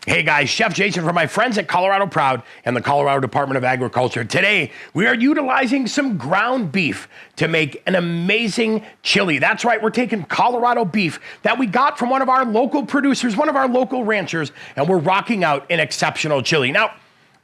Hey guys, Chef Jason from my friends at Colorado Proud and the Colorado Department of Agriculture. Today, we are utilizing some ground beef to make an amazing chili. That's right, we're taking Colorado beef that we got from one of our local producers, one of our local ranchers, and we're rocking out an exceptional chili. Now,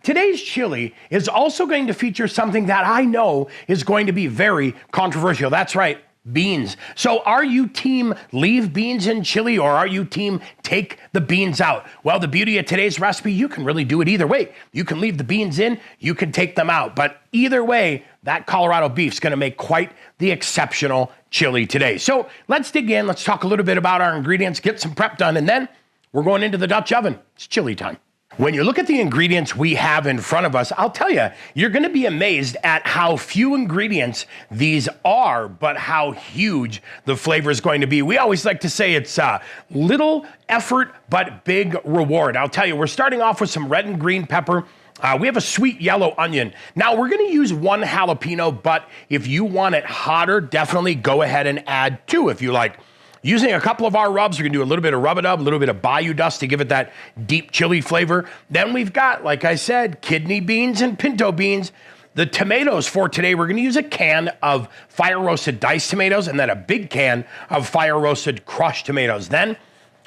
today's chili is also going to feature something that I know is going to be very controversial. That's right, beans. So are you team leave beans in chili or are you team take the beans out? Well, the beauty of today's recipe, you can really do it either way. You can leave the beans in, you can take them out. But either way, that Colorado beef is going to make quite the exceptional chili today. So let's dig in. Let's talk a little bit about our ingredients, get some prep done, and then we're going into the Dutch oven. It's chili time. When you look at the ingredients we have in front of us, I'll tell you, you're going to be amazed at how few ingredients these are, but how huge the flavor is going to be. We always like to say it's little effort, but big reward. I'll tell you, we're starting off with some red and green pepper. We have a sweet yellow onion. Now, we're going to use one jalapeno, but if you want it hotter, definitely go ahead and add two if you like. Using a couple of our rubs, we're going to do a little bit of rub-a-dub, a little bit of bayou dust to give it that deep chili flavor. Then we've got, like I said, kidney beans and pinto beans. The tomatoes for today, we're going to use a can of fire-roasted diced tomatoes and then a big can of fire-roasted crushed tomatoes. Then,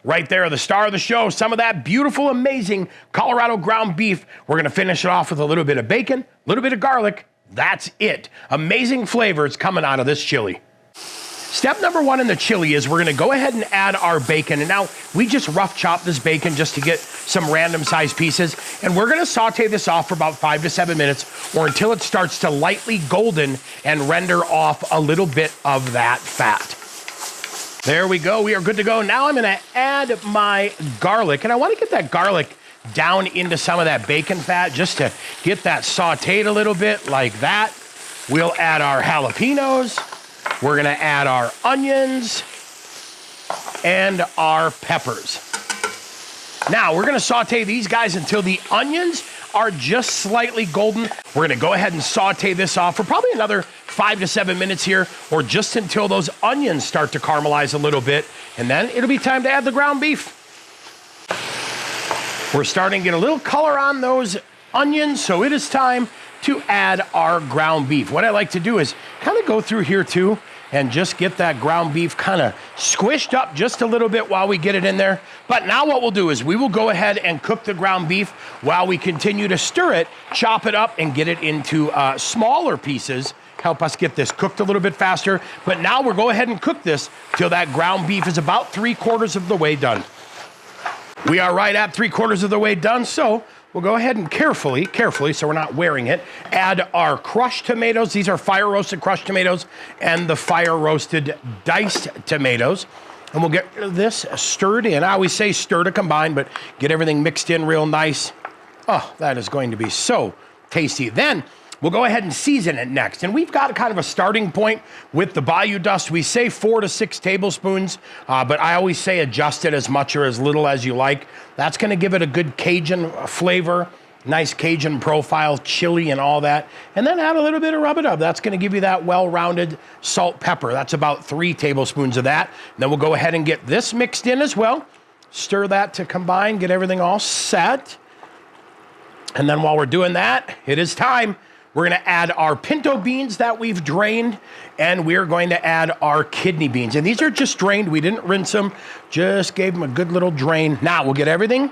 right there, the star of the show, some of that beautiful, amazing Colorado ground beef. We're going to finish it off with a little bit of bacon, a little bit of garlic. That's it. Amazing flavors coming out of this chili. Step number one in the chili is we're going to go ahead and add our bacon. And now we just rough chop this bacon just to get some random sized pieces. And we're going to saute this off for about 5 to 7 minutes or until it starts to lightly golden and render off a little bit of that fat. There we go. We are good to go. Now I'm going to add my garlic. And I want to get that garlic down into some of that bacon fat just to get that sauteed a little bit like that. We'll add our jalapenos. We're going to add our onions and our peppers. Now, we're going to saute these guys until the onions are just slightly golden. We're going to go ahead and saute this off for probably another 5 to 7 minutes here, or just until those onions start to caramelize a little bit, and then it'll be time to add the ground beef. We're starting to get a little color on those onions, so it is time to add our ground beef. What I like to do is kind of go through here too and just get that ground beef kind of squished up just a little bit while we get it in there. But now what we'll do is we will go ahead and cook the ground beef while we continue to stir it, chop it up, and get it into smaller pieces. Help us get this cooked a little bit faster. But now we'll go ahead and cook this till that ground beef is about 3/4 of the way done. We are right at 3/4 of the way done, so we'll go ahead and carefully, so we're not wearing it, add our crushed tomatoes. These are fire-roasted crushed tomatoes and the fire-roasted diced tomatoes. And we'll get this stirred in. I always say stir to combine, but get everything mixed in real nice. Oh, that is going to be so tasty. Then we'll go ahead and season it next. And we've got kind of a starting point with the bayou dust. We say 4 to 6 tablespoons, but I always say adjust it as much or as little as you like. That's going to give it a good Cajun flavor, nice Cajun profile, chili and all that. And then add a little bit of rub-a-dub. That's going to give you that well-rounded salt pepper. That's about 3 tablespoons of that. And then we'll go ahead and get this mixed in as well. Stir that to combine, get everything all set. And then while we're doing that, it is time. We're going to add our pinto beans that we've drained, and we're going to add our kidney beans. And these are just drained. We didn't rinse them, just gave them a good little drain. Now we'll get everything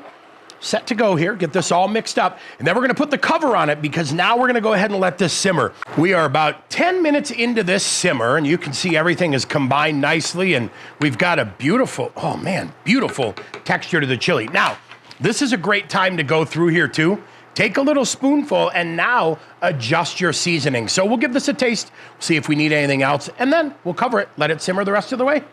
set to go here, get this all mixed up, and then we're going to put the cover on it because now we're going to go ahead and let this simmer. We are about 10 minutes into this simmer, and you can see everything is combined nicely, and we've got a beautiful, oh man, beautiful texture to the chili. Now, this is a great time to go through here too. Take a little spoonful and now adjust your seasoning. So we'll give this a taste, see if we need anything else, and then we'll cover it, let it simmer the rest of the way.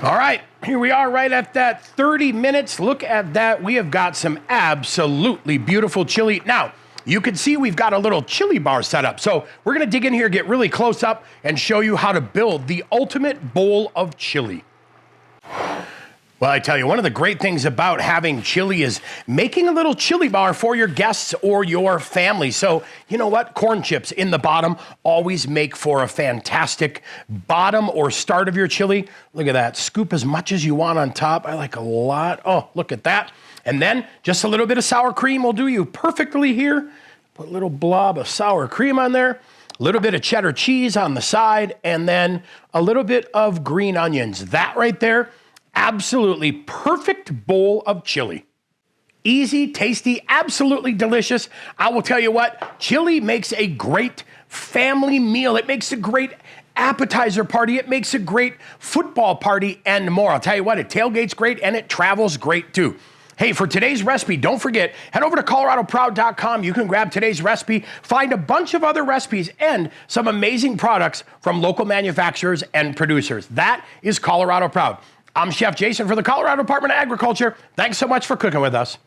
All right, here we are right at that 30 minutes. Look at that. We have got some absolutely beautiful chili. Now, you can see we've got a little chili bar set up. So we're gonna dig in here, get really close up, and show you how to build the ultimate bowl of chili. Well, I tell you, one of the great things about having chili is making a little chili bar for your guests or your family. So, you know what? Corn chips in the bottom always make for a fantastic bottom or start of your chili. Look at that. Scoop as much as you want on top. I like a lot. Oh, look at that. And then just a little bit of sour cream will do you perfectly here. Put a little blob of sour cream on there, a little bit of cheddar cheese on the side, and then a little bit of green onions. That right there, absolutely perfect bowl of chili. Easy, tasty, absolutely delicious. I will tell you what, chili makes a great family meal. It makes a great appetizer party. It makes a great football party and more. I'll tell you what, it tailgates great and it travels great too. Hey, for today's recipe, don't forget, head over to coloradoproud.com. You can grab today's recipe, find a bunch of other recipes, and some amazing products from local manufacturers and producers. That is Colorado Proud. I'm Chef Jason for the Colorado Department of Agriculture. Thanks so much for cooking with us.